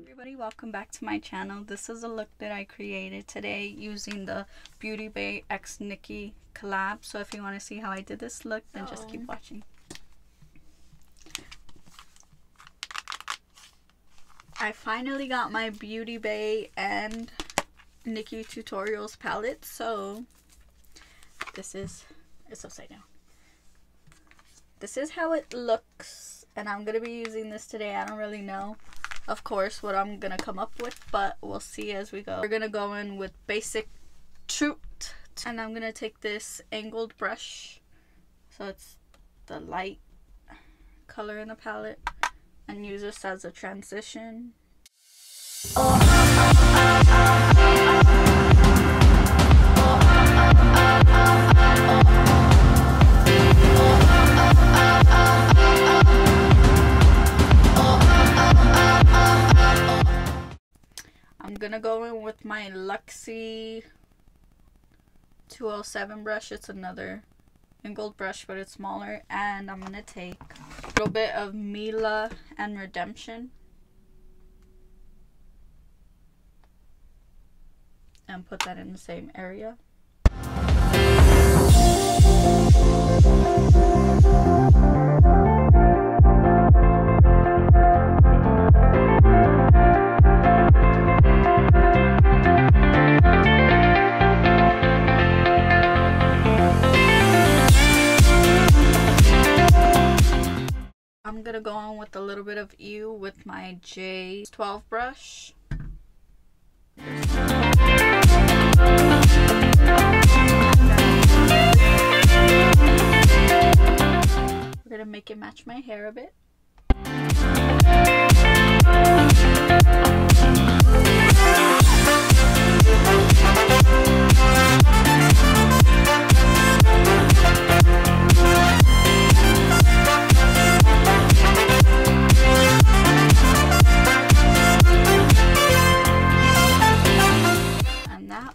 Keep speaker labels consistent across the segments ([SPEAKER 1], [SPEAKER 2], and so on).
[SPEAKER 1] Everybody, welcome back to my channel. This is a look that I created today using the Beauty Bay x Nikkie collab. So if you want to see how I did this look, then just keep watching. I finally got my Beauty Bay and Nikkie tutorials palette. So it's upside down. This is how it looks, and I'm gonna be using this today. I don't really know, of course, what I'm gonna come up with, but we'll see as we go. We're gonna go in with basic truth, and I'm gonna take this angled brush, so it's the light color in the palette, and use this as a transition. I'm gonna go in with my Luxie 207 brush. It's another angled brush, but it's smaller, and I'm gonna take a little bit of Mila and Redemption and put that in the same area. I'm gonna go on with a little bit of You with my J12 brush. We're gonna make it match my hair a bit.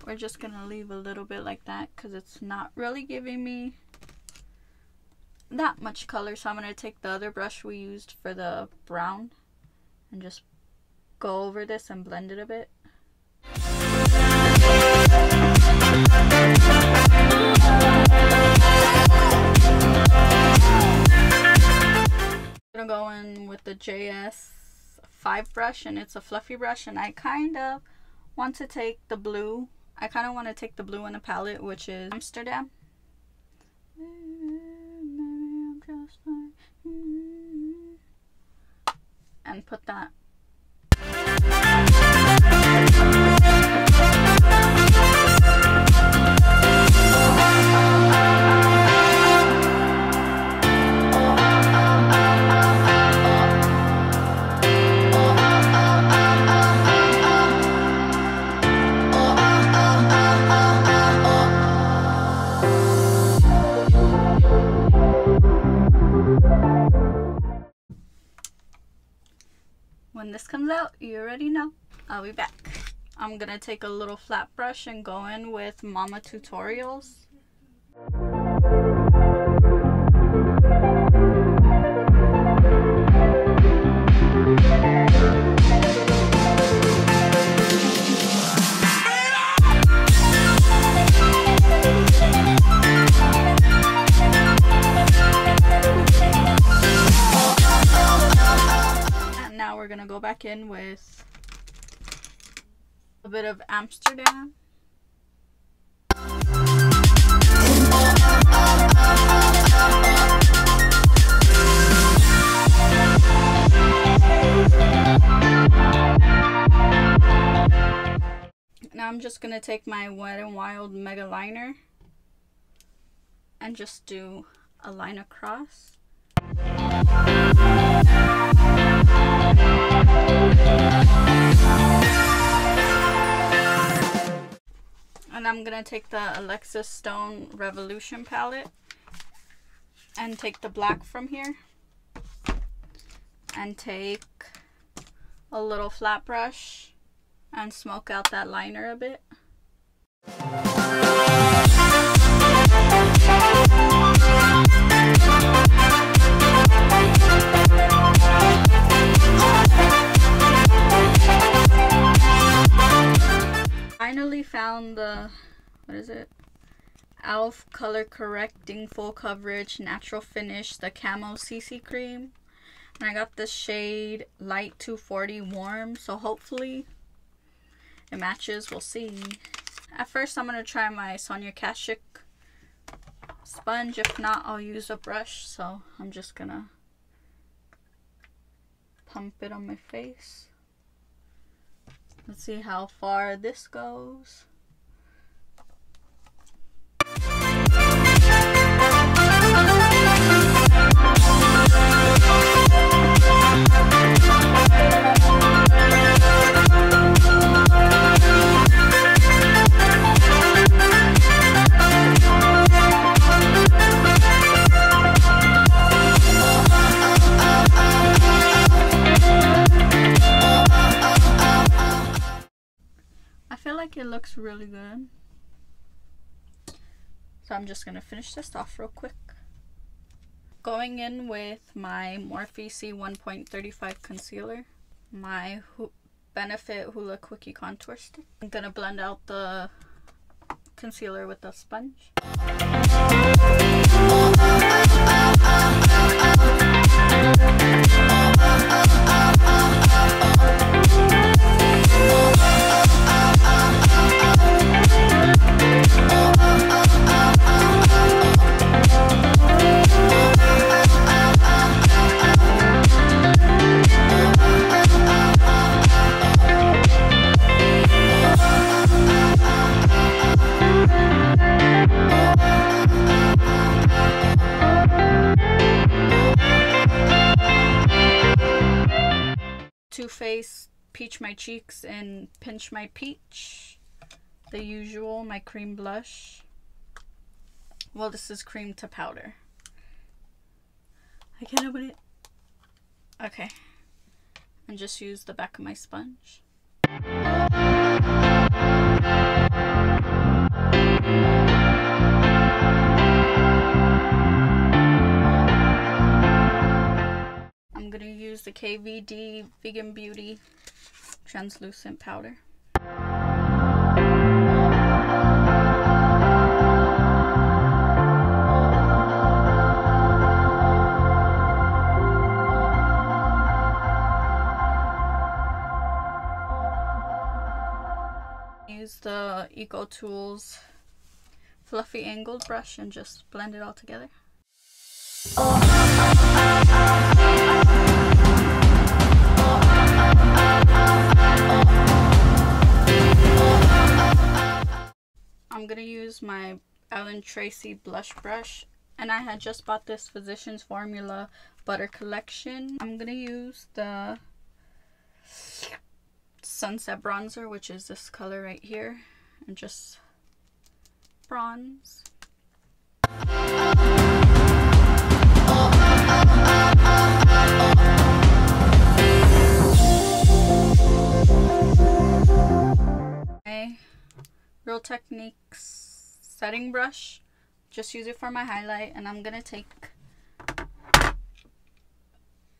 [SPEAKER 1] We're just gonna leave a little bit like that because it's not really giving me that much color. So I'm gonna take the other brush we used for the brown and just go over this and blend it a bit. I'm gonna go in with the JS5 brush, and it's a fluffy brush, and I kind of want to take the blue. I kind of want to take the blue in the palette, which is Amsterdam. And put that. When this comes out, you already know, I'll be back. I'm gonna take a little flat brush and go in with Mama Tutorials. We're gonna go back in with a bit of Amsterdam. Now I'm just gonna take my Wet n Wild Mega Liner and just do a line across. And I'm gonna take the Alexis Stone Revolution palette and take the black from here and take a little flat brush and smoke out that liner a bit. what is it? Elf Color Correcting Full Coverage Natural Finish, the Camo CC Cream. And I got this shade Light 240 Warm, so hopefully it matches. We'll see. At first I'm going to try my Sonia Kashuk sponge. If not, I'll use a brush. So I'm just going to pump it on my face. Let's see how far this goes. I feel like it looks really good. So I'm just gonna finish this off real quick. Going in with my Morphe C1.35 concealer, my Benefit Hoola Quickie Contour Stick. I'm gonna blend out the concealer with the sponge. Face Peach My Cheeks and Pinch My Peach. The usual, my cream blush. Well, this is cream to powder. I can't open it. Okay. And just use the back of my sponge. I'm gonna use the KVD Vegan Beauty translucent powder. Use the Eco Tools fluffy angled brush and just blend it all together. I'm gonna use my Ellen Tracy blush brush, and I had just bought this Physicians Formula Butter Collection. I'm gonna use the Sunset Bronzer, which is this color right here, and just bronze. Real Techniques setting brush, just use it for my highlight, and I'm gonna take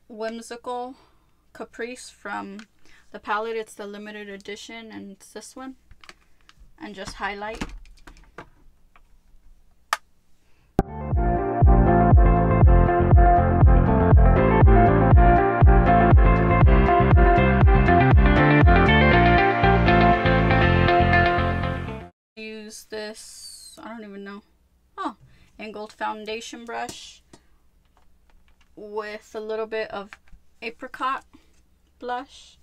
[SPEAKER 1] Whimsical Caprice from the palette. It's the limited edition, and it's this one, and just highlight. Use this, I don't even know, angled foundation brush with a little bit of apricot blush.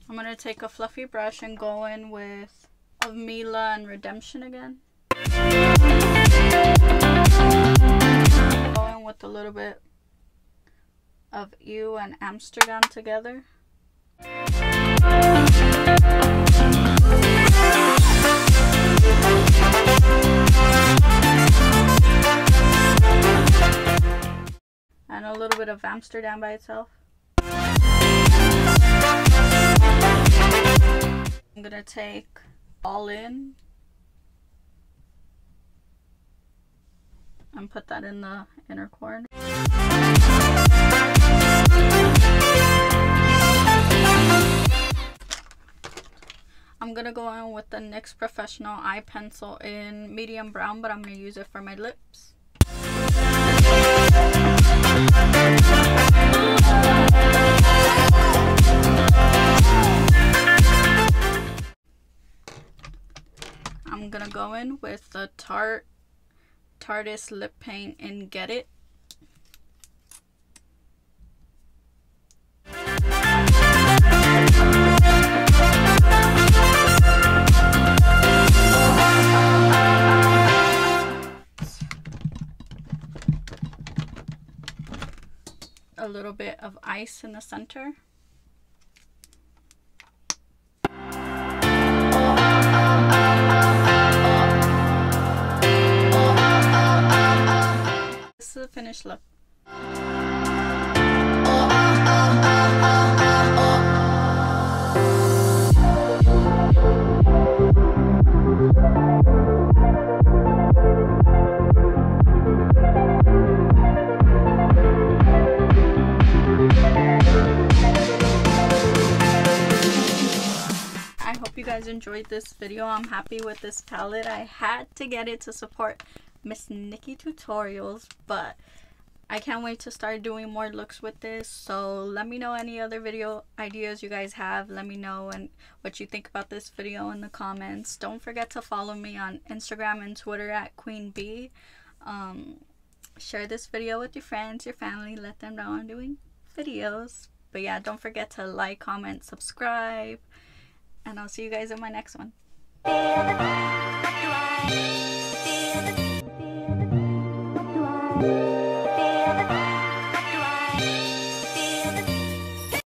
[SPEAKER 1] I'm gonna take a fluffy brush and go in with Mila and Redemption again. Going with a little bit of You and Amsterdam together. And a little bit of Amsterdam by itself. I'm gonna take All In and put that in the inner corner. I'm gonna go in with the NYX Professional Eye Pencil in medium brown, but I'm gonna use it for my lips. I'm gonna go in with the Tarte's lip paint in Get It. A little bit of ice in the center. This is the finished look. I hope you guys enjoyed this video. I'm happy with this palette. I had to get it to support Miss Nikkie Tutorials, but I can't wait to start doing more looks with this. So let me know any other video ideas you guys have. Let me know and what you think about this video in the comments. Don't forget to follow me on Instagram and Twitter at Queen B. Share this video with your friends, your family. Let them know I'm doing videos. But yeah, don't forget to like, comment, subscribe. And I'll see you guys in my next one. Feel the